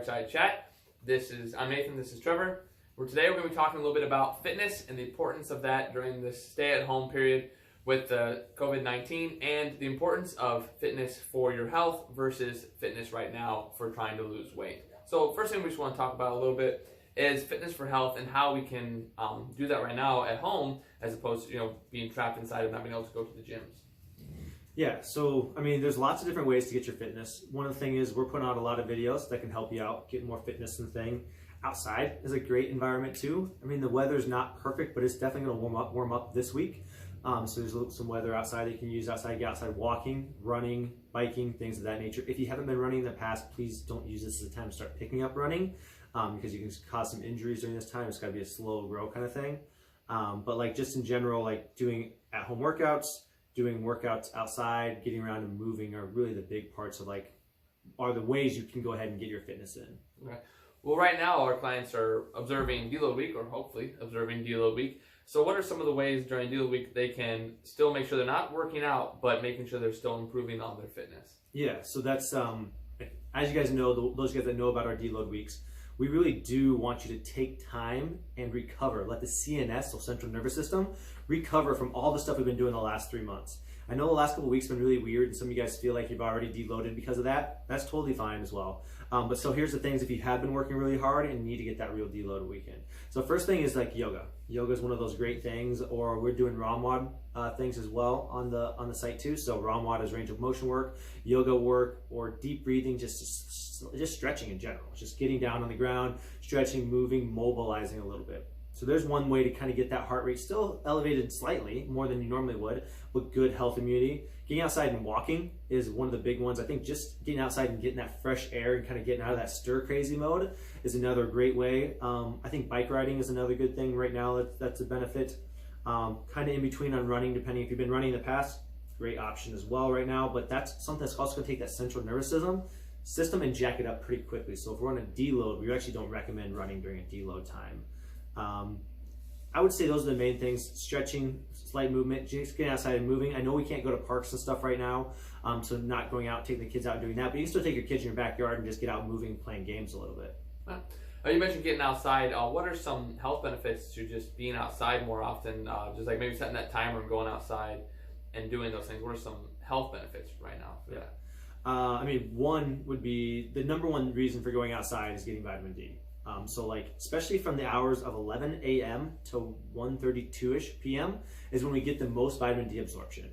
Fireside Chat. I'm Nathan, this is Trevor. Today we're going to be talking a little bit about fitness and the importance of that during this stay-at-home period with COVID-19 and the importance of fitness for your health versus fitness right now for trying to lose weight. So first thing we just want to talk about a little bit is fitness for health and how we can do that right now at home as opposed to being trapped inside and not being able to go to the gyms. Yeah, so I mean, there's lots of different ways to get your fitness. One of the things is we're putting out a lot of videos that can help you out, get more fitness and thing. Outside is a great environment too. I mean, the weather's not perfect, but it's definitely going to warm up this week. So there's some weather outside that you can use outside, get outside walking, running, biking, things of that nature. If you haven't been running in the past, please don't use this as a time to start picking up running because you can cause some injuries during this time. It's got to be a slow grow kind of thing. But like just in general, like doing at-home workouts, doing workouts outside, getting around and moving are really the big parts of are the ways you can go ahead and get your fitness in. Okay. Well, right now our clients are observing deload week, or hopefully observing deload week. So what are some of the ways during deload week they can still make sure they're not working out, but making sure they're still improving on their fitness? Yeah, so that's, as you guys know, those guys that know about our deload weeks, we really do want you to take time and recover. Let the CNS, so central nervous system, recover from all the stuff we've been doing the last 3 months. I know the last couple of weeks have been really weird and some of you guys feel like you've already deloaded because of that. That's totally fine as well. But so here's the things if you have been working really hard and need to get that real deload weekend. So first thing is like yoga. Yoga is one of those great things, or we're doing ROMWOD things as well on the site too. So ROMWOD is range of motion work, yoga work, or deep breathing, just stretching in general. Just getting down on the ground, stretching, moving, mobilizing a little bit. So there's one way to kind of get that heart rate still elevated slightly, more than you normally would, with good health immunity. Getting outside and walking is one of the big ones. I think just getting outside and getting that fresh air and kind of getting out of that stir-crazy mode is another great way. I think bike riding is another good thing right now that's a benefit. Kind of in between on running, depending if you've been running in the past, great option as well right now. But that's something that's also going to take that central nervous system and jack it up pretty quickly. So if we're on a deload, we actually don't recommend running during a deload time. I would say those are the main things: stretching, slight movement, just getting outside and moving. I know we can't go to parks and stuff right now, so not going out, taking the kids out and doing that, but you can still take your kids in your backyard and just get out moving, playing games a little bit. You mentioned getting outside. What are some health benefits to just being outside more often? Just like maybe setting that timer and going outside and doing those things. What are some health benefits right now for that? I mean, one would be the number one reason for going outside is getting vitamin D. So especially from the hours of 11 a.m. to 1:32ish p.m. is when we get the most vitamin D absorption.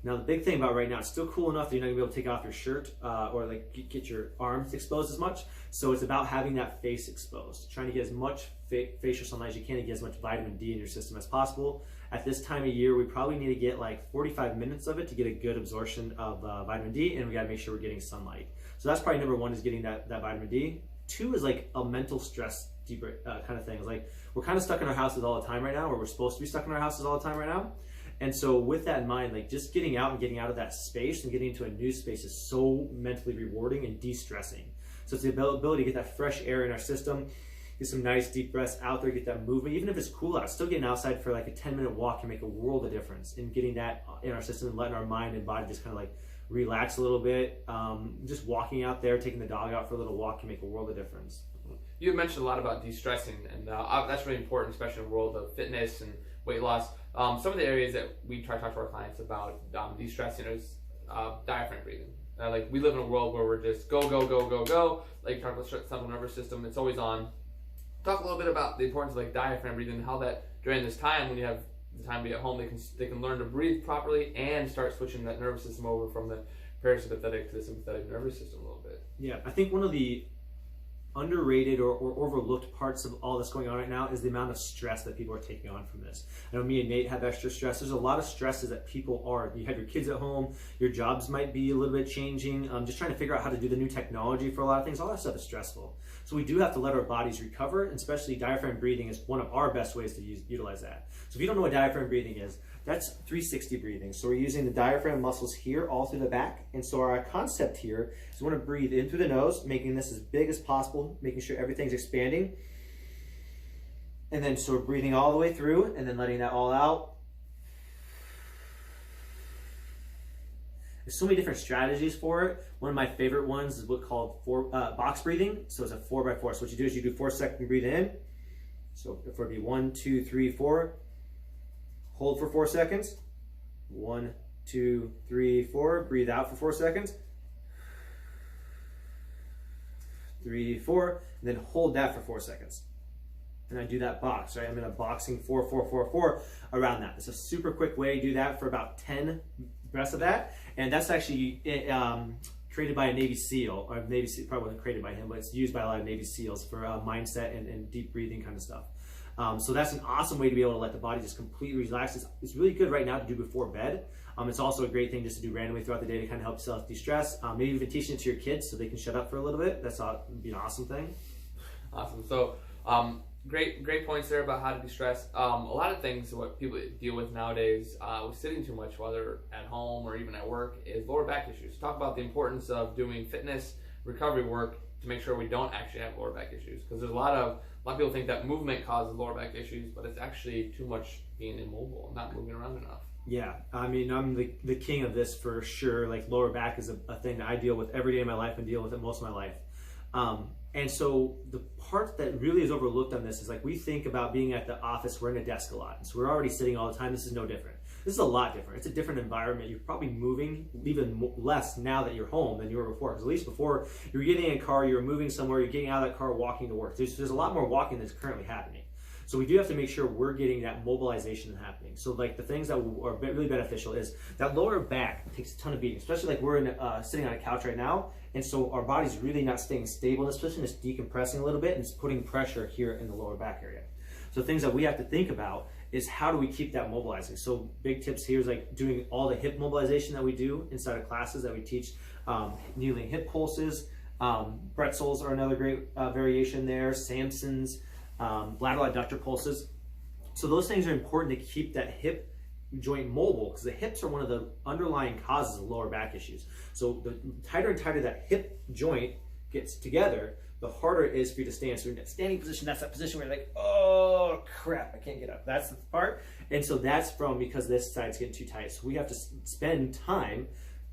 Now the big thing about right now, it's still cool enough that you're not gonna be able to take off your shirt or get your arms exposed as much. So it's about having that face exposed, trying to get as much facial sunlight as you can to get as much vitamin D in your system as possible. At this time of year, we probably need to get like 45 minutes of it to get a good absorption of vitamin D, and we gotta make sure we're getting sunlight. So that's probably number one, is getting that vitamin D. Two is like a mental stress kind of thing. It's like we're kind of stuck in our houses all the time right now, or we're supposed to be stuck in our houses all the time right now. And so with that in mind, like just getting out and getting out of that space and getting into a new space is so mentally rewarding and de-stressing. So it's the ability to get that fresh air in our system, get some nice deep breaths out there, get that movement. Even if it's cool out, still getting outside for like a 10-minute walk can make a world of difference in getting that in our system and letting our mind and body just kind of like relax a little bit. Just walking out there, taking the dog out for a little walk can make a world of difference. You mentioned a lot about de-stressing, and that's really important, especially in the world of fitness and weight loss. Some of the areas that we try to talk to our clients about de-stressing is diaphragm breathing. Like we live in a world where we're just go, go, go, go, go. Like you talk about central nervous system, it's always on. Talk a little bit about the importance of like diaphragm breathing and how that during this time when you have the time to be at home, they can learn to breathe properly and start switching that nervous system over from the parasympathetic to the sympathetic nervous system a little bit. Yeah, I think one of the underrated or overlooked parts of all that's going on right now is the amount of stress that people are taking on from this. I know me and Nate have extra stress. There's a lot of stresses that people are. You have your kids at home, your jobs might be a little bit changing, just trying to figure out how to do the new technology for a lot of things. All that stuff is stressful. So we do have to let our bodies recover, and especially diaphragm breathing is one of our best ways to utilize that. So if you don't know what diaphragm breathing is, that's 360 breathing. So we're using the diaphragm muscles here all through the back. And so our concept here is we want to breathe in through the nose, making this as big as possible, making sure everything's expanding. And then so we're breathing all the way through and then letting that all out. There's so many different strategies for it. One of my favorite ones is what's called box breathing. So it's a 4x4. So what you do is you do 4 second breathe in. So if it be 1, 2, 3, 4, hold for 4 seconds. 1, 2, 3, 4. Breathe out for 4 seconds. 3, 4, and then hold that for 4 seconds. And I do that box, right? I'm in a boxing 4, 4, 4, 4 around that. It's a super quick way to do that for about 10 breaths of that. And that's actually created by a Navy SEAL, or Navy SEAL probably wasn't created by him, but it's used by a lot of Navy SEALs for mindset and deep breathing kind of stuff. So that's an awesome way to be able to let the body just completely relax. It's really good right now to do before bed. It's also a great thing just to do randomly throughout the day to kind of help yourself de-stress. Maybe even teaching it to your kids so they can shut up for a little bit. That's would be an awesome thing. Awesome. So great points there about how to de-stress. A lot of things what people deal with nowadays with sitting too much, whether at home or even at work, is lower back issues. Talk about the importance of doing fitness recovery work to make sure we don't actually have lower back issues, because there's a lot of people think that movement causes lower back issues, but it's actually too much being immobile, not moving around enough. Yeah, I mean, I'm the king of this for sure. Like, lower back is a thing that I deal with every day of my life and deal with it most of my life. And so the part that really is overlooked on this is, like, we think about being at the office, we're in a desk a lot, and so we're already sitting all the time. This is no different. This is a lot different. It's a different environment. You're probably moving even less now that you're home than you were before, because at least before, you were getting in a car, you were moving somewhere, you're getting out of that car, walking to work. There's a lot more walking that's currently happening. So we do have to make sure we're getting that mobilization happening. So, like, the things that are really beneficial is that lower back takes a ton of beating, especially like we're sitting on a couch right now. And so our body's really not staying stable in this position. It's decompressing a little bit and it's putting pressure here in the lower back area. So things that we have to think about is, how do we keep that mobilizing? So big tips here is like doing all the hip mobilization that we do inside of classes that we teach, kneeling hip pulses, Bretzels are another great variation there, Samson's, lateral adductor pulses. So those things are important to keep that hip joint mobile, because the hips are one of the underlying causes of lower back issues. So the tighter and tighter that hip joint gets together, the harder it is for you to stand. So in that standing position, that's that position where you're like, oh crap, I can't get up. That's the part. And so that's because this side's getting too tight. So we have to spend time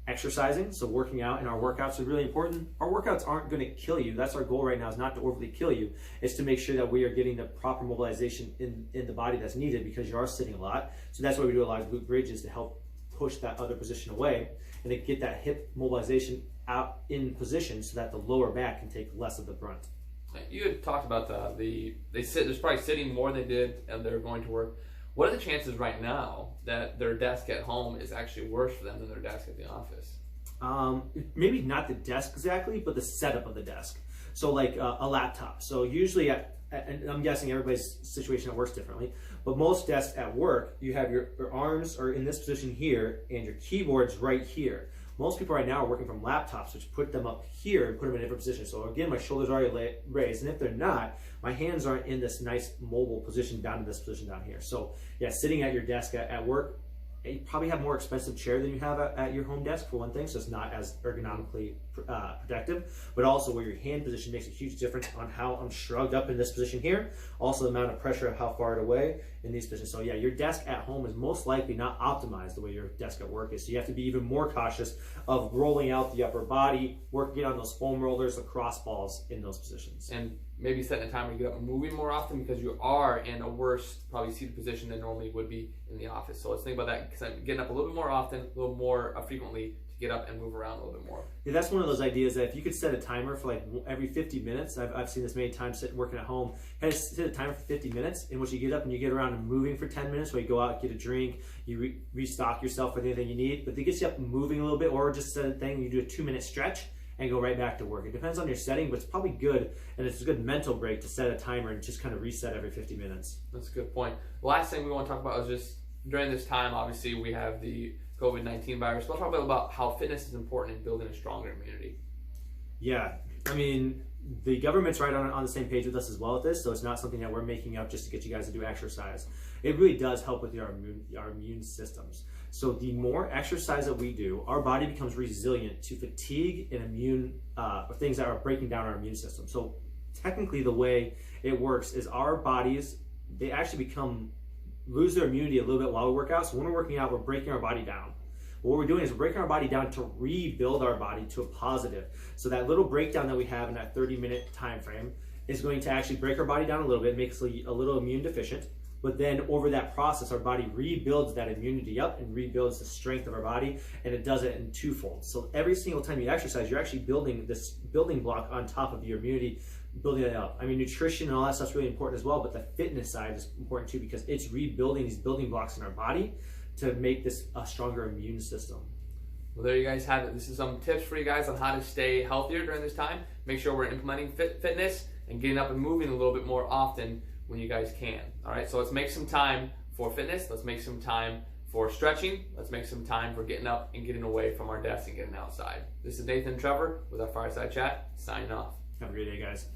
exercising, so working out, and our workouts are really important. Our workouts aren't going to kill you. That's our goal right now, is not to overly kill you. It's to make sure that we are getting the proper mobilization in the body that's needed, because you are sitting a lot. So that's why we do a lot of glute bridges, to help push that other position away and to get that hip mobilization out in position so that the lower back can take less of the brunt. You had talked about there's probably sitting more than they did and they're going to work. What are the chances right now that their desk at home is actually worse for them than their desk at the office? Maybe not the desk exactly, but the setup of the desk. So like a laptop. So usually, and I'm guessing everybody's situation at work's differently, but most desks at work, you have your arms are in this position here and your keyboard's right here. Most people right now are working from laptops, which put them up here and put them in a different position. So again, my shoulders are already raised, and if they're not, my hands aren't in this nice mobile position down to this position down here. So yeah, sitting at your desk at work, you probably have a more expensive chair than you have at your home desk, for one thing, so it's not as ergonomically protective, but also where your hand position makes a huge difference on how I'm shrugged up in this position here, also the amount of pressure of how far away in these positions. So yeah, your desk at home is most likely not optimized the way your desk at work is, so you have to be even more cautious of rolling out the upper body, working on those foam rollers, the cross balls in those positions. And maybe setting a time where you get up and moving more often, because you are in a worse, probably seated position than normally would be in the office. So let's think about that, because I'm getting up a little bit more often, a little more frequently, to get up and move around a little bit more. Yeah, that's one of those ideas that if you could set a timer for like every 50 minutes, I've seen this many times working at home, kind of set a timer for 50 minutes in which you get up and you get around and moving for 10 minutes, where you go out, get a drink, you restock yourself with anything you need, but it gets you up and moving a little bit, or just set a thing, you do a 2-minute stretch and go right back to work. It depends on your setting, but it's probably good, and it's a good mental break to set a timer and just kind of reset every 50 minutes. That's a good point. The last thing we want to talk about is just during this time, obviously, we have the COVID-19 virus. We'll talk about how fitness is important in building a stronger immunity. Yeah, I mean, the government's right on the same page with us as well with this, so it's not something that we're making up just to get you guys to do exercise. It really does help with our immune systems. So the more exercise that we do, our body becomes resilient to fatigue and immune things that are breaking down our immune system. So technically the way it works is our bodies, they actually lose their immunity a little bit while we work out. So when we're working out, we're breaking our body down. What we're doing is we're breaking our body down to rebuild our body to a positive. So that little breakdown that we have in that 30-minute time frame is going to actually break our body down a little bit, makes us a little immune deficient. But then over that process, our body rebuilds that immunity up and rebuilds the strength of our body, and it does it in twofold. So every single time you exercise, you're actually building this building block on top of your immunity, building it up. I mean, nutrition and all that stuff's really important as well, but the fitness side is important too, because it's rebuilding these building blocks in our body to make this a stronger immune system. Well, there you guys have it. This is some tips for you guys on how to stay healthier during this time. Make sure we're implementing fitness and getting up and moving a little bit more often when you guys can. All right, so let's make some time for fitness. Let's make some time for stretching. Let's make some time for getting up and getting away from our desks and getting outside. This is Nathan and Trevor with our Fireside Chat, signing off. Have a great day, guys.